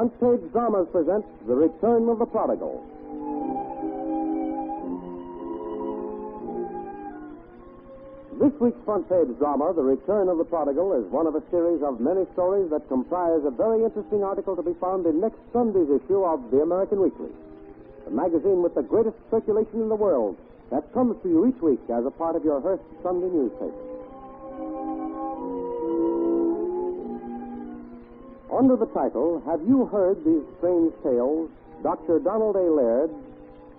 Front Page Dramas presents The Return of the Prodigal. This week's Front Page drama, The Return of the Prodigal, is one of a series of many stories that comprise a very interesting article to be found in next Sunday's issue of the American Weekly, the magazine with the greatest circulation in the world that comes to you each week as a part of your Hearst Sunday newspaper. Under the title, Have You Heard These Strange Tales?, Dr. Donald A. Laird,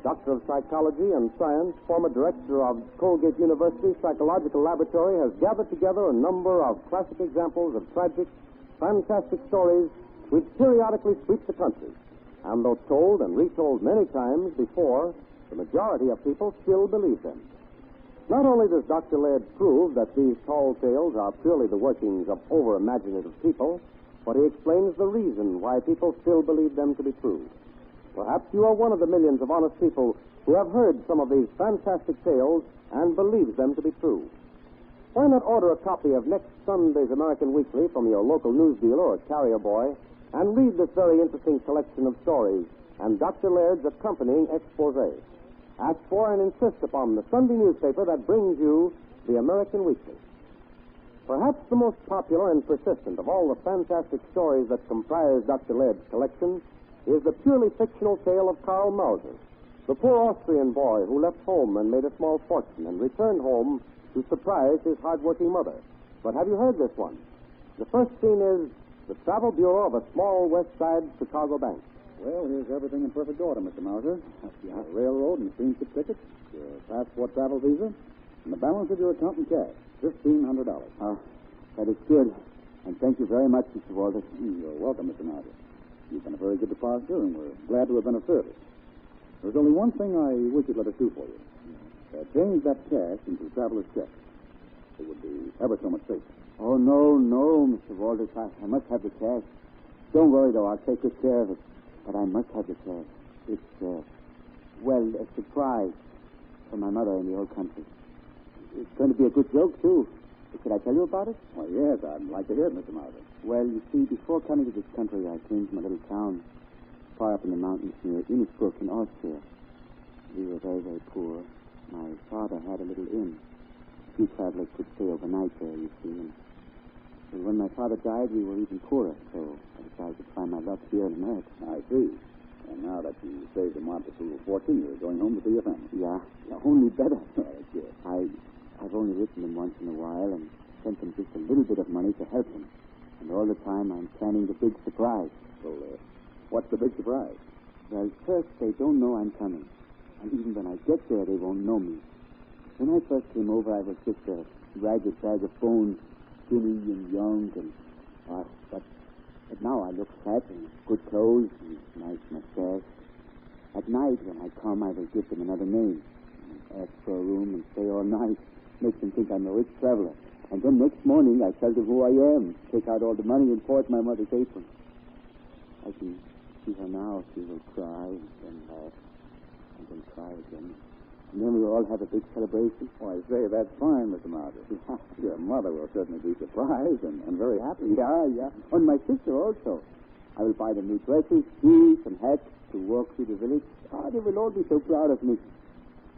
Doctor of Psychology and Science, former director of Colgate University Psychological Laboratory, has gathered together a number of classic examples of tragic, fantastic stories which periodically sweep the country. And though told and retold many times before, the majority of people still believe them. Not only does Dr. Laird prove that these tall tales are purely the workings of over-imaginative people, but he explains the reason why people still believe them to be true. Perhaps you are one of the millions of honest people who have heard some of these fantastic tales and believes them to be true. Why not order a copy of next Sunday's American Weekly from your local news dealer or carrier boy and read this very interesting collection of stories and Dr. Laird's accompanying expose. Ask for and insist upon the Sunday newspaper that brings you the American Weekly. Perhaps the most popular and persistent of all the fantastic stories that comprise Dr. Laird's collection is the purely fictional tale of Karl Mauser, the poor Austrian boy who left home and made a small fortune and returned home to surprise his hard-working mother. But have you heard this one? The first scene is the travel bureau of a small West Side Chicago bank. Well, here's everything in perfect order, Mr. Mauser. Your railroad and steamship tickets, your passport travel visa, and the balance of your account in cash, $1,500. Oh, that is good. And thank you very much, Mr. Walter. You're welcome, Mr. Mauser. You've been a very good depositor, and we're glad to have been of service. There's only one thing I wish you'd let us do for you. Change that cash into traveler's check. It would be ever so much safer. Oh, no, Mr. Walter. I must have the cash. Don't worry, though. I'll take good care of it. But I must have the cash. It's, a surprise for my mother in the old country. It's going to be a good joke, too. Should I tell you about it? Well, yes, I'd like to hear it, Mr. Mauser. Well, you see, before coming to this country, I came from a little town far up in the mountains near Innsbruck in Austria. We were very, very poor. My father had a little inn. Few travelers could stay overnight there, you see. And when my father died, we were even poorer, so I decided to try my luck here in America. I see. And now that you saved a modest little fortune, you're going home to see your family. Yeah, only better. That's good. I've only written them once in a while and sent them just a little bit of money to help them. And all the time I'm planning the big surprise. Well, what's the big surprise? Well, first, they don't know I'm coming. And even when I get there, they won't know me. When I first came over, I was just a ragged bag of bones, skinny and young, but now I look fat and good clothes and nice mustache. At night, when I come, I will give them another name. Ask for a room and stay all night. Make them think I'm a rich traveler. And then next morning, I tell them who I am, take out all the money and pour it in my mother's apron. I can see her now. She will cry and then laugh and then cry again. And then we'll all have a big celebration. Oh, I say, that's fine, Mr. Mauser. Your mother will certainly be surprised and very happy. Yeah. And my sister also. I will buy them new dresses, shoes, and hats to walk through the village. They will all be so proud of me.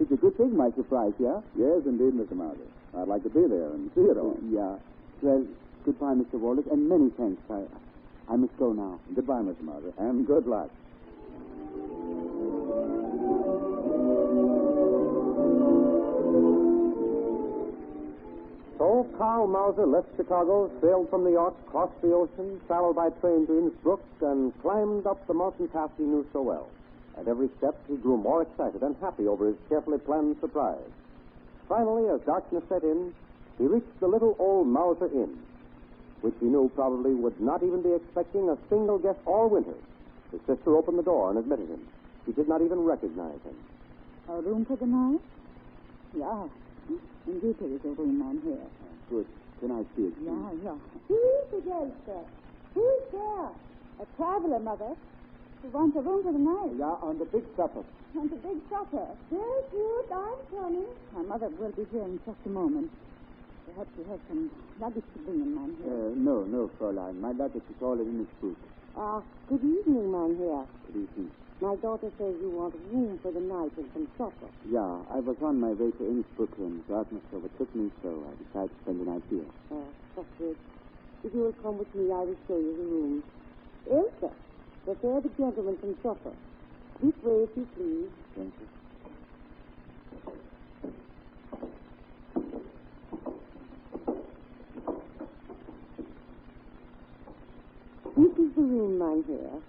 It's a good thing, my surprise, yeah? Yes, indeed, Mr. Mauser. I'd like to be there and see it all. Yeah. Well, goodbye, Mr. Walter, and many thanks. I must go now. Goodbye, Mr. Mauser, and good luck. So Karl Mauser left Chicago, sailed from New York, crossed the ocean, traveled by train to Innsbruck, and climbed up the mountain path he knew so well. At every step, he grew more excited and happy over his carefully planned surprise. Finally, as darkness set in, he reached the little old Mauser Inn, which he knew probably would not even be expecting a single guest all winter. His sister opened the door and admitted him. She did not even recognize him. A room for the night? Yeah. Indeed, there is a room on here. Good. Can I see it? Yeah. Who's the guest, sir? Who's there? A traveler, Mother. Who wants a room for the night. Yeah, on the big supper. On the big supper. Very cute. I'm coming. My mother will be here in just a moment. Perhaps you have some luggage to bring in, Mein Herr. No, Fräulein. My luggage is all in Innsbruck. Good evening, Mynheer. Good evening. My daughter says you want room for the night and some supper. Yeah, I was on my way to Innsbruck and darkness overtook me, so I decided to spend the night here. That's good. If you will come with me, I will show you the room. Elsa, prepare the gentleman some supper. This way, if you please. Thank you. This is the room, Mynheer.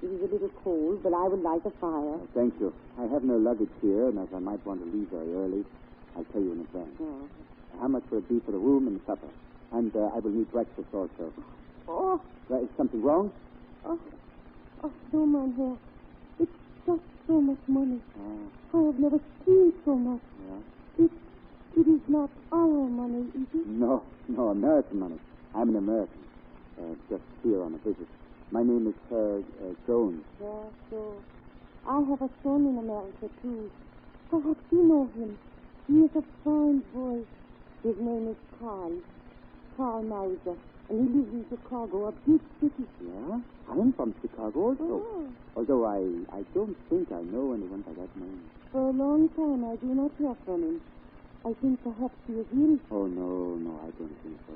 It is a little cold, but I will light a fire. Thank you. I have no luggage here, and as I might want to leave very early, I'll tell you in advance. Oh. How much will it be for the room and the supper? And I will need breakfast also. Oh, Is something wrong? no, Mynheer. It's just so much money. I have never seen so much. Yeah. It is not our money, is it? No, American money. I'm an American. Just here on a visit. My name is Jones. Yeah, so I have a son in America, too. Perhaps you know him. He is a fine boy. His name is Carl Mauser, and he lives in Chicago, a big city. Yeah? I am from Chicago also. Oh. Although I don't think I know anyone by that name. For a long time, I do not hear from him. I think perhaps he is ill. Oh, no, I don't think so.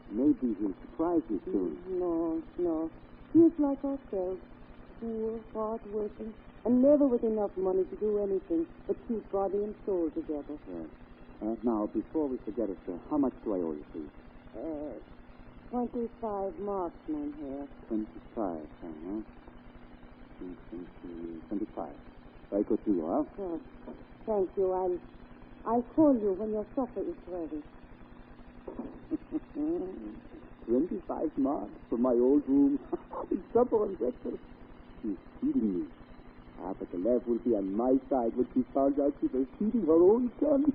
Maybe he'll surprise you soon. No. He is like ourselves, poor, hard-working, and never with enough money to do anything but keep body and soul together. Yes. Now, before we forget it, how much do I owe you, please? 25 marks, Mynheer. 25, 25. Very good to you, huh? Oh, thank you. I'll call you when your supper is ready. 25 marks for my old room. Supper and breakfast. She's cheating me. But the laugh will be on my side when she found out she was cheating her own son.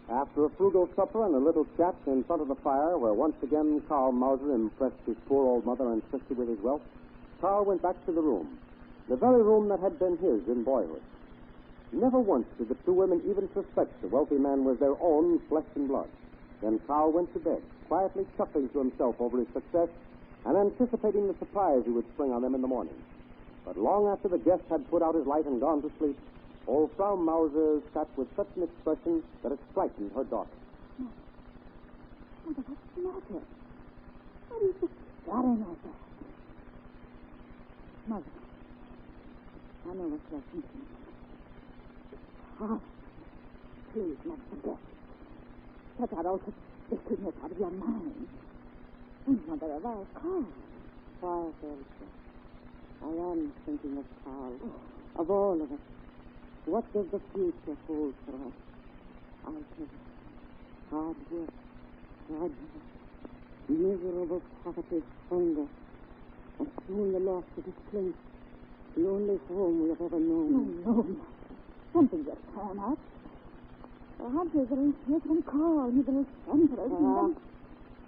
After a frugal supper and a little chat in front of the fire, where once again Carl Mauser impressed his poor old mother and sister with his wealth, Carl went back to the room, the very room that had been his in boyhood. Never once did the two women even suspect the wealthy man was their own flesh and blood. Then Carl went to bed, quietly chuckling to himself over his success and anticipating the surprise he would spring on them in the morning. But long after the guest had put out his light and gone to sleep, old Frau Mauser sat with such an expression that it frightened her daughter. Mother, what's the matter? What is the matter, Mother? Mother, I know what you're thinking. Please, not forget. Put that out of wickedness out of your mind. And Mother of our Carl. Quiet, Elsa. I am thinking of Carl. Of all of us. What does the future hold for us? I'll tell you. Hard work, drudgery, miserable poverty, hunger, and soon the loss of this place, the only home we have ever known. No, Mother. Something just turn up. Perhaps you're going to hear from Carl. You're going to send for us.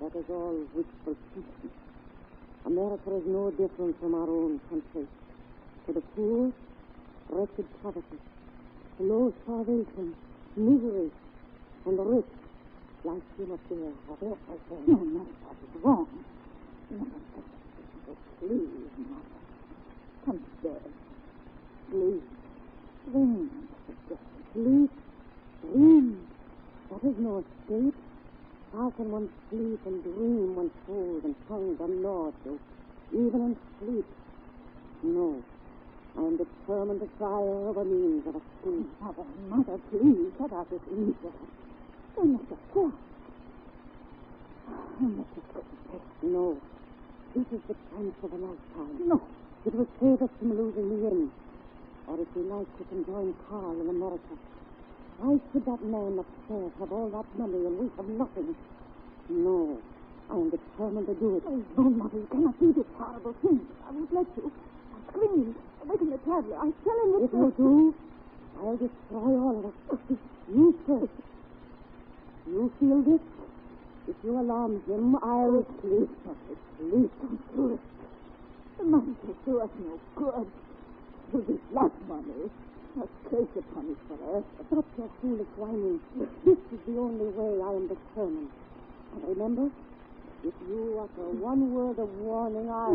That is all wishful thinking. America is no different from our own country. For the poor, wretched poverty. The low starvation, misery, and the rich, like you up there, have everything. No, that is wrong. No, please, Mother. Come to bed. Please. Dream. Sleep. Dream. That is no escape. How can one sleep and dream when told and tongued and gnawed to, even in sleep? No. I am determined to try other means of escape. Mother, please, get out this evil. Don't let yourself. No. This is the chance of a lifetime. No. It will save us from losing the inn. Or if we like, we can join Carl in America. Why should that man upstairs have all that money and we have nothing? No. I am determined to do it. Oh, no, Mother, you cannot do this horrible thing. I won't let you. I scream. Awaken the traveler. I tell him that... If you do, I'll destroy all of us. You first. You feel this? If you alarm him, I'll... Please, Mother, please don't do it. The money will do us no good. It will be black money. A curse upon us forever. Stop your foolish whining. This is the only way. I am determined. And remember, If you utter one word of warning, I'll...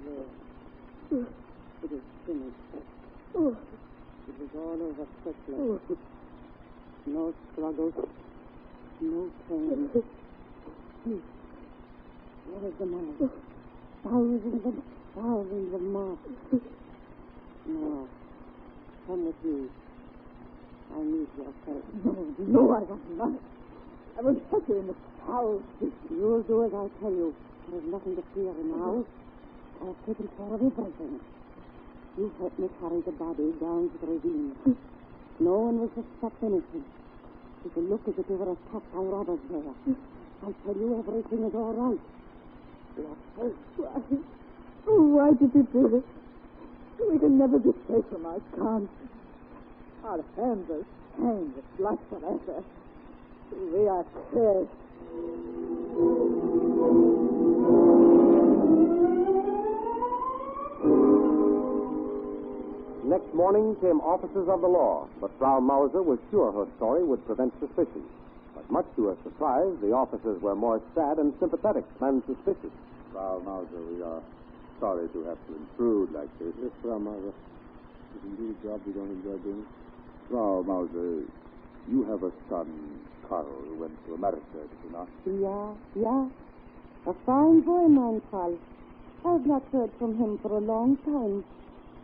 There. It is finished. It was all over quickly. No struggle. No pain. Where is the money? Thousands and thousands of marks. No. Come with me. I need your help. No, I want money. I will put you in the house. You'll do as I tell you. There's nothing to fear now. I've taken care of everything. You helped me carry the body down to the ravine. No one will suspect anything. It will look as if you were attacked by robbers there. I tell you, everything is all right. Why did you do this? We can never be safe from our can't. Our hands are stained with blood forever. We are cursed. Next morning came officers of the law, but Frau Mauser was sure her story would prevent suspicion. But much to her surprise, the officers were more sad and sympathetic than suspicious. Frau Mauser, we are sorry to have to intrude like this. Yes, Frau Mauser. Is indeed a job we don't enjoy doing. Frau Mauser, you have a son, Carl, who went to America, did you not? Yeah. A fine boy, mein Karl. I've not heard from him for a long time.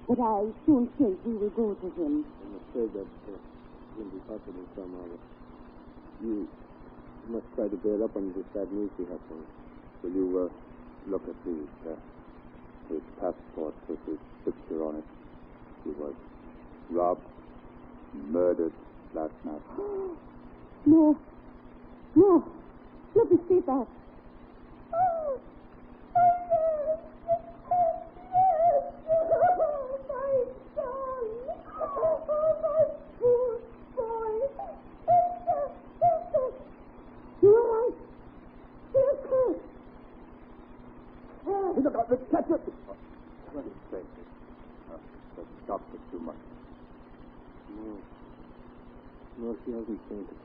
But I soon think we will go to him. I'm afraid that won't be possible, Frau Mauser. You must try to bear up under the sad news we have for him. Will you look at his passport with his picture on it? He was robbed, murdered last night. No. Let me see that. Oh, my son. Oh, my poor boy. You are right. He's cursed. Look out, catch it! What is this? That stopped it too much. No, she hasn't fainted.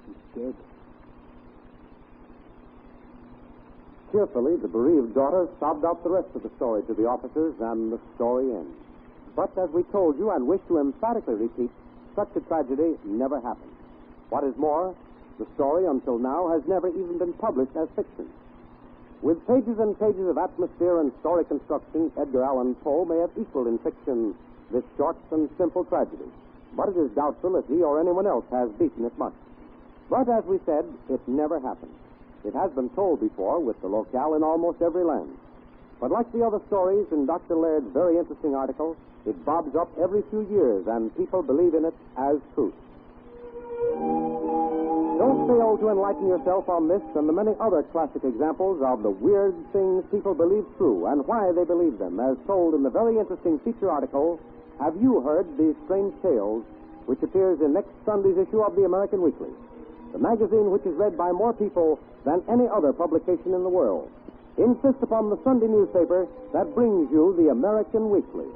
She's dead. Cheerfully, the bereaved daughter sobbed out the rest of the story to the officers, and the story ends. But as we told you, and wish to emphatically repeat, such a tragedy never happened. What is more, the story until now has never even been published as fiction. With pages and pages of atmosphere and story construction, Edgar Allan Poe may have equaled in fiction this short and simple tragedy. But it is doubtful if he or anyone else has beaten it much. But as we said, it never happened. It has been told before with the locale in almost every land. But like the other stories in Dr. Laird's very interesting article, it bobs up every few years, and people believe in it as truth. Don't fail to enlighten yourself on this and the many other classic examples of the weird things people believe true and why they believe them, as told in the very interesting feature article, Have You Heard These Strange Tales?, which appears in next Sunday's issue of the American Weekly, the magazine which is read by more people than any other publication in the world. Insist upon the Sunday newspaper that brings you the American Weekly.